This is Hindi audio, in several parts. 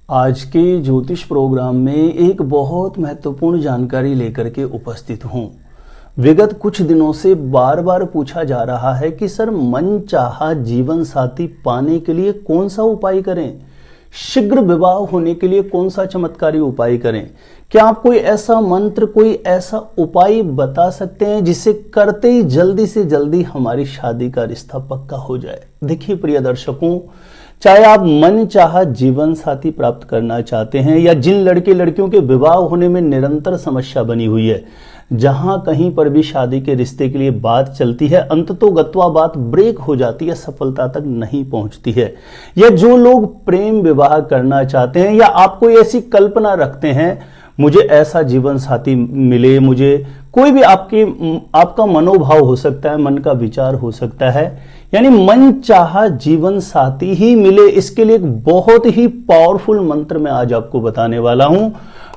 आज के ज्योतिष प्रोग्राम में एक बहुत महत्वपूर्ण जानकारी लेकर के उपस्थित हूँ। विगत कुछ दिनों से बार बार पूछा जा रहा है कि सर मनचाहा जीवन साथी पाने के लिए कौन सा उपाय करें, शीघ्र विवाह होने के लिए कौन सा चमत्कारी उपाय करें। क्या आप कोई ऐसा मंत्र, कोई ऐसा उपाय बता सकते हैं जिसे करते ही जल्दी से जल्दी हमारी शादी का रिश्ता पक्का हो जाए। देखिए प्रिय दर्शकों, चाहे आप मन चाहा जीवन साथी प्राप्त करना चाहते हैं या जिन लड़के लड़कियों के विवाह होने में निरंतर समस्या बनी हुई है, जहां कहीं पर भी शादी के रिश्ते के लिए बात चलती है, अंततोगत्वा बात ब्रेक हो जाती है, सफलता तक नहीं पहुंचती है, या जो लोग प्रेम विवाह करना चाहते हैं या आप कोई ऐसी कल्पना रखते हैं मुझे ऐसा जीवन साथी मिले, मुझे कोई भी आपका मनोभाव हो सकता है, मन का विचार हो सकता है, यानी मन चाहा जीवन साथी ही मिले, इसके लिए एक बहुत ही पावरफुल मंत्र मैं आज आपको बताने वाला हूं।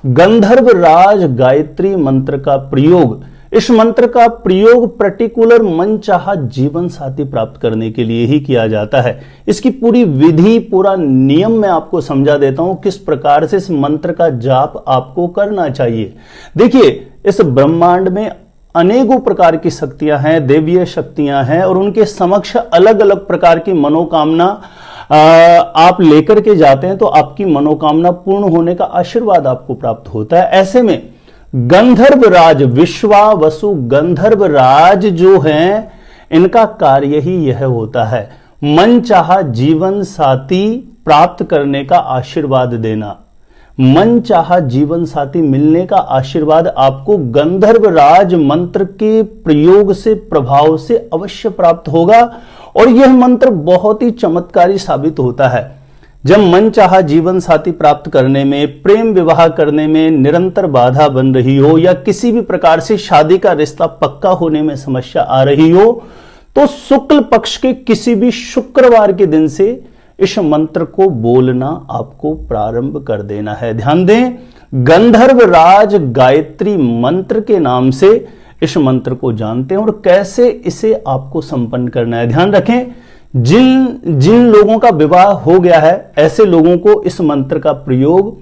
गंधर्व राज गायत्री मंत्र का प्रयोग, इस मंत्र का प्रयोग पर्टिकुलर मन चाहा जीवन साथी प्राप्त करने के लिए ही किया जाता है। इसकी पूरी विधि, पूरा नियम मैं आपको समझा देता हूं, किस प्रकार से इस मंत्र का जाप आपको करना चाहिए। देखिए, इस ब्रह्मांड में अनेकों प्रकार की शक्तियां हैं, देवीय शक्तियां हैं, और उनके समक्ष अलग अलग प्रकार की मनोकामना आप लेकर के जाते हैं तो आपकी मनोकामना पूर्ण होने का आशीर्वाद आपको प्राप्त होता है। ऐसे में गंधर्व राज, विश्वावसु गंधर्व राज जो हैं, इनका कार्य ही यह होता है मन चाहा जीवन साथी प्राप्त करने का आशीर्वाद देना। मन चाहा जीवन साथी मिलने का आशीर्वाद आपको गंधर्व राज मंत्र के प्रयोग से, प्रभाव से अवश्य प्राप्त होगा, और यह मंत्र बहुत ही चमत्कारी साबित होता है। जब मन चाहा जीवन साथी प्राप्त करने में, प्रेम विवाह करने में निरंतर बाधा बन रही हो, या किसी भी प्रकार से शादी का रिश्ता पक्का होने में समस्या आ रही हो, तो शुक्ल पक्ष के किसी भी शुक्रवार के दिन से इस मंत्र को बोलना आपको प्रारंभ कर देना है। ध्यान दें, गंधर्व राज गायत्री मंत्र के नाम से इस मंत्र को जानते हैं, और कैसे इसे आपको संपन्न करना है। ध्यान रखें, जिन लोगों का विवाह हो गया है ऐसे लोगों को इस मंत्र का प्रयोग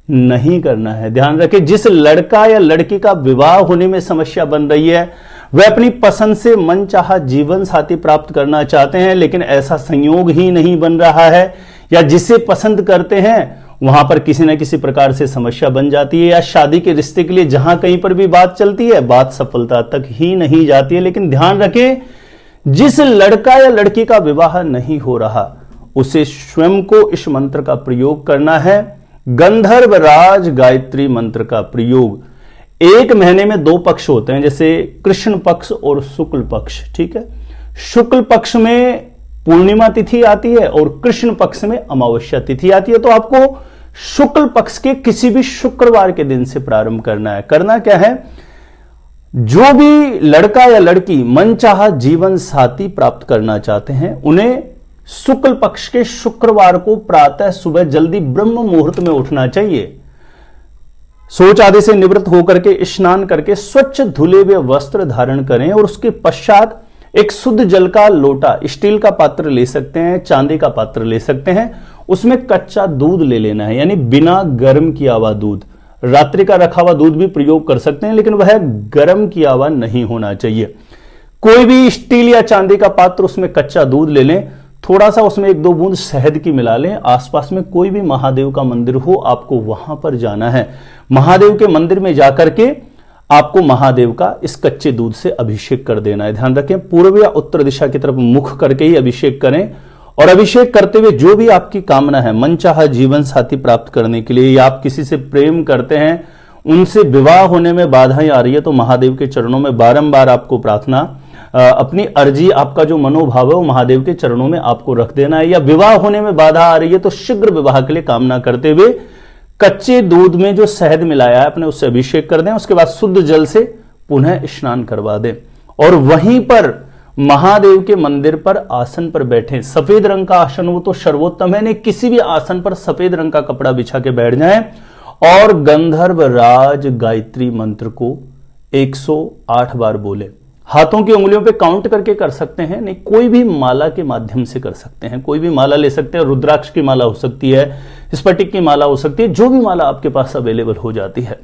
नहीं करना है। ध्यान रखें, जिस लड़का या लड़की का विवाह होने में समस्या बन रही है, वह अपनी पसंद से मन चाहा जीवन साथी प्राप्त करना चाहते हैं, लेकिन ऐसा संयोग ही नहीं बन रहा है, या जिसे पसंद करते हैं वहां पर किसी न किसी प्रकार से समस्या बन जाती है, या शादी के रिश्ते के लिए जहां कहीं पर भी बात चलती है, बात सफलता तक ही नहीं जाती है। लेकिन ध्यान रखें, जिस लड़का या लड़की का विवाह नहीं हो रहा, उसे स्वयं को इस मंत्र का प्रयोग करना है। गंधर्व राज गायत्री मंत्र का प्रयोग, एक महीने में 2 पक्ष होते हैं, जैसे कृष्ण पक्ष और शुक्ल पक्ष। ठीक है, शुक्ल पक्ष में पूर्णिमा तिथि आती है और कृष्ण पक्ष में अमावस्या तिथि आती है। तो आपको शुक्ल पक्ष के किसी भी शुक्रवार के दिन से प्रारंभ करना है। करना क्या है, जो भी लड़का या लड़की मनचाहा जीवन साथी प्राप्त करना चाहते हैं, उन्हें शुक्ल पक्ष के शुक्रवार को प्रातः सुबह जल्दी ब्रह्म मुहूर्त में उठना चाहिए। शौच आदि से निवृत्त होकर के स्नान करके स्वच्छ धुले हुए वस्त्र धारण करें, और उसके पश्चात एक शुद्ध जल का लोटा, स्टील का पात्र ले सकते हैं, चांदी का पात्र ले सकते हैं, उसमें कच्चा दूध ले लेना है, यानी बिना गर्म किया हुआ दूध। रात्रि का रखा हुआ दूध भी प्रयोग कर सकते हैं, लेकिन वह गर्म किया हुआ नहीं होना चाहिए। कोई भी स्टील या चांदी का पात्र, उसमें कच्चा दूध ले लें, थोड़ा सा उसमें 1-2 बूंद शहद की मिला लें। आसपास में कोई भी महादेव का मंदिर हो, आपको वहां पर जाना है। महादेव के मंदिर में जाकर के आपको महादेव का इस कच्चे दूध से अभिषेक कर देना है। ध्यान रखें, पूर्व या उत्तर दिशा की तरफ मुख करके ही अभिषेक करें, और अभिषेक करते हुए जो भी आपकी कामना है मनचाहा जीवन साथी प्राप्त करने के लिए, या आप किसी से प्रेम करते हैं, उनसे विवाह होने में बाधाएं आ रही है, तो महादेव के चरणों में बारंबार आपको प्रार्थना, अपनी अर्जी, आपका जो मनोभाव है वो महादेव के चरणों में आपको रख देना है। या विवाह होने में बाधा आ रही है तो शीघ्र विवाह के लिए कामना करते हुए कच्चे दूध में जो शहद मिलाया है अपने, उससे अभिषेक कर दें। उसके बाद शुद्ध जल से पुनः स्नान करवा दें, और वहीं पर महादेव के मंदिर पर आसन पर बैठे। सफेद रंग का आसन हो तो सर्वोत्तम है, नहीं किसी भी आसन पर सफेद रंग का कपड़ा बिछा के बैठ जाएं, और गंधर्व राज गायत्री मंत्र को 108 बार बोले। हाथों की उंगलियों पे काउंट करके कर सकते हैं, नहीं कोई भी माला के माध्यम से कर सकते हैं। कोई भी माला ले सकते हैं, रुद्राक्ष की माला हो सकती है, स्फटिक की माला हो सकती है, जो भी माला आपके पास अवेलेबल हो जाती है।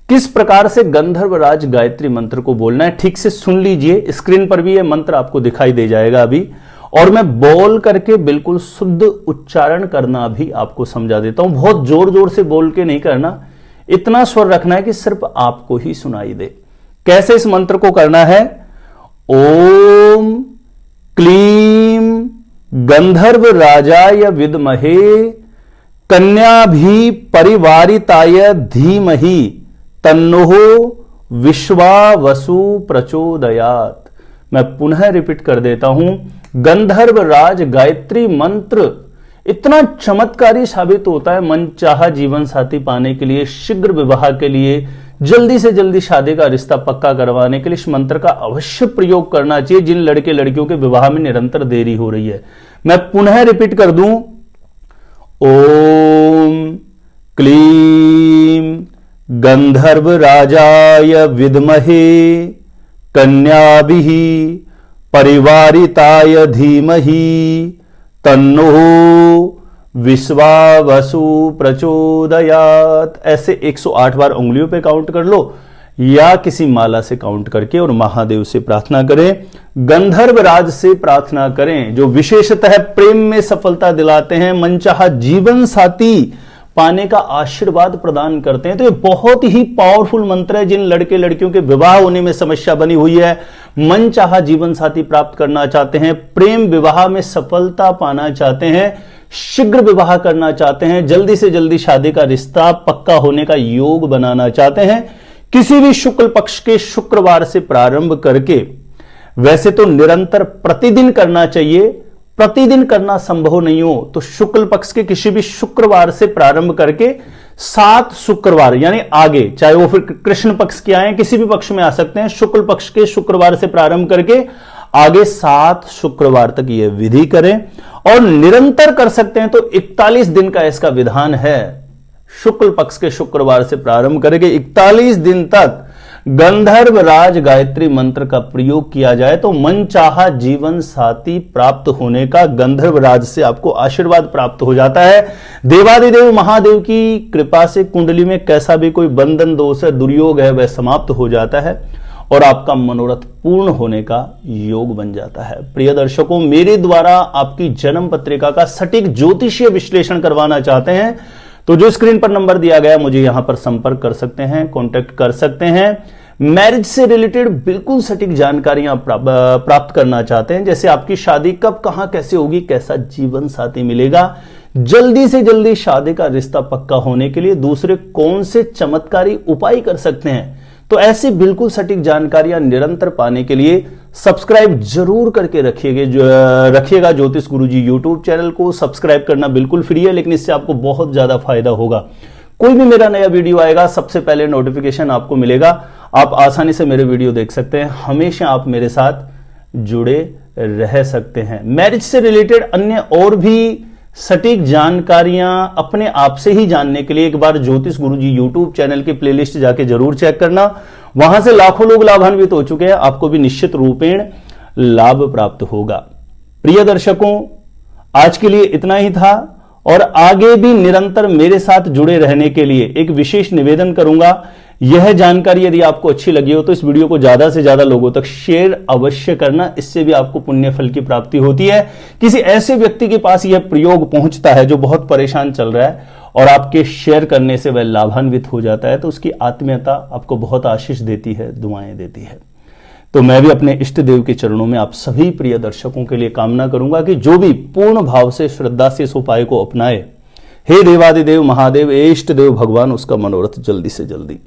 किस प्रकार से गंधर्वराज गायत्री मंत्र को बोलना है ठीक से सुन लीजिए। स्क्रीन पर भी यह मंत्र आपको दिखाई दे जाएगा अभी, और मैं बोल करके बिल्कुल शुद्ध उच्चारण करना भी आपको समझा देता हूं। बहुत जोर जोर से बोल के नहीं करना, इतना स्वर रखना है कि सिर्फ आपको ही सुनाई दे। कैसे इस मंत्र को करना है? ओम क्लीम गंधर्व राजाय विद्महे कन्याभि परिवारिताय धीमहि तन्नो विश्वावसु प्रचोदयात। मैं पुनः रिपीट कर देता हूं, गंधर्व राज गायत्री मंत्र इतना चमत्कारी साबित होता है मनचाहा जीवन साथी पाने के लिए, शीघ्र विवाह के लिए, जल्दी से जल्दी शादी का रिश्ता पक्का करवाने के लिए इस मंत्र का अवश्य प्रयोग करना चाहिए जिन लड़के लड़कियों के विवाह में निरंतर देरी हो रही है। मैं पुनः रिपीट कर दूं, ओम क्लीम गंधर्व राजाय विद्महे कन्याभिः परिवारिताय धीमहि तन्नो विश्वावसु प्रचोदयात। ऐसे 108 बार उंगलियों पे काउंट कर लो या किसी माला से काउंट करके और महादेव से प्रार्थना करें, गंधर्व राज से प्रार्थना करें जो विशेषतः प्रेम में सफलता दिलाते हैं, मनचाहा जीवन साथी पाने का आशीर्वाद प्रदान करते हैं। तो ये बहुत ही पावरफुल मंत्र है जिन लड़के लड़कियों के विवाह होने में समस्या बनी हुई है, मनचाहा जीवन साथी प्राप्त करना चाहते हैं, प्रेम विवाह में सफलता पाना चाहते हैं, शीघ्र विवाह करना चाहते हैं, जल्दी से जल्दी शादी का रिश्ता पक्का होने का योग बनाना चाहते हैं, किसी भी शुक्ल पक्ष के शुक्रवार से प्रारंभ करके, वैसे तो निरंतर प्रतिदिन करना चाहिए, प्रतिदिन करना संभव नहीं हो तो शुक्ल पक्ष के किसी भी शुक्रवार से प्रारंभ करके 7 शुक्रवार यानी आगे, चाहे वो फिर कृष्ण पक्ष के आए, किसी भी पक्ष में आ सकते हैं, शुक्ल पक्ष के शुक्रवार से प्रारंभ करके आगे 7 शुक्रवार तक यह विधि करें और निरंतर कर सकते हैं तो 41 दिन का इसका विधान है। शुक्ल पक्ष के शुक्रवार से प्रारंभ करके 41 दिन तक गंधर्व राज गायत्री मंत्र का प्रयोग किया जाए तो मनचाहा जीवन साथी प्राप्त होने का गंधर्व राज से आपको आशीर्वाद प्राप्त हो जाता है। देवादिदेव महादेव की कृपा से कुंडली में कैसा भी कोई बंधन दोष है, दुर्योग है, वह समाप्त हो जाता है और आपका मनोरथ पूर्ण होने का योग बन जाता है। प्रिय दर्शकों, मेरे द्वारा आपकी जन्म पत्रिका का सटीक ज्योतिषीय विश्लेषण करवाना चाहते हैं तो जो स्क्रीन पर नंबर दिया गया मुझे यहां पर संपर्क कर सकते हैं, कांटेक्ट कर सकते हैं। मैरिज से रिलेटेड बिल्कुल सटीक जानकारियां प्राप्त करना चाहते हैं, जैसे आपकी शादी कब, कहां, कैसे होगी, कैसा जीवन साथी मिलेगा, जल्दी से जल्दी शादी का रिश्ता पक्का होने के लिए दूसरे कौन से चमत्कारी उपाय कर सकते हैं, तो ऐसी बिल्कुल सटीक जानकारियां निरंतर पाने के लिए सब्सक्राइब जरूर करके रखिएगा ज्योतिष गुरुजी यूट्यूब चैनल को। सब्सक्राइब करना बिल्कुल फ्री है, लेकिन इससे आपको बहुत ज्यादा फायदा होगा। कोई भी मेरा नया वीडियो आएगा सबसे पहले नोटिफिकेशन आपको मिलेगा, आप आसानी से मेरे वीडियो देख सकते हैं, हमेशा आप मेरे साथ जुड़े रह सकते हैं। मैरिज से रिलेटेड अन्य और भी सटीक जानकारियां अपने आप से ही जानने के लिए एक बार ज्योतिष गुरुजी यूट्यूब चैनल की प्लेलिस्ट जाके जरूर चेक करना, वहां से लाखों लोग लाभान्वित हो चुके हैं, आपको भी निश्चित रूपेण लाभ प्राप्त होगा। प्रिय दर्शकों, आज के लिए इतना ही था और आगे भी निरंतर मेरे साथ जुड़े रहने के लिए एक विशेष निवेदन करूंगा। यह जानकारी यदि आपको अच्छी लगी हो तो इस वीडियो को ज्यादा से ज्यादा लोगों तक शेयर अवश्य करना, इससे भी आपको पुण्य फल की प्राप्ति होती है। किसी ऐसे व्यक्ति के पास यह प्रयोग पहुंचता है जो बहुत परेशान चल रहा है और आपके शेयर करने से वह लाभान्वित हो जाता है तो उसकी आत्मीयता आपको बहुत आशीष देती है, दुआएं देती है। तो मैं भी अपने इष्ट देव के चरणों में आप सभी प्रिय दर्शकों के लिए कामना करूंगा कि जो भी पूर्ण भाव से श्रद्धा से इस उपाय को अपनाए, हे देवादिदेव महादेव इष्ट देव भगवान उसका मनोरथ जल्दी से जल्दी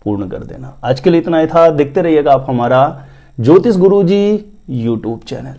पूर्ण कर देना। आज के लिए इतना ही था। देखते रहिएगा आप हमारा ज्योतिष गुरुजी यूट्यूब चैनल।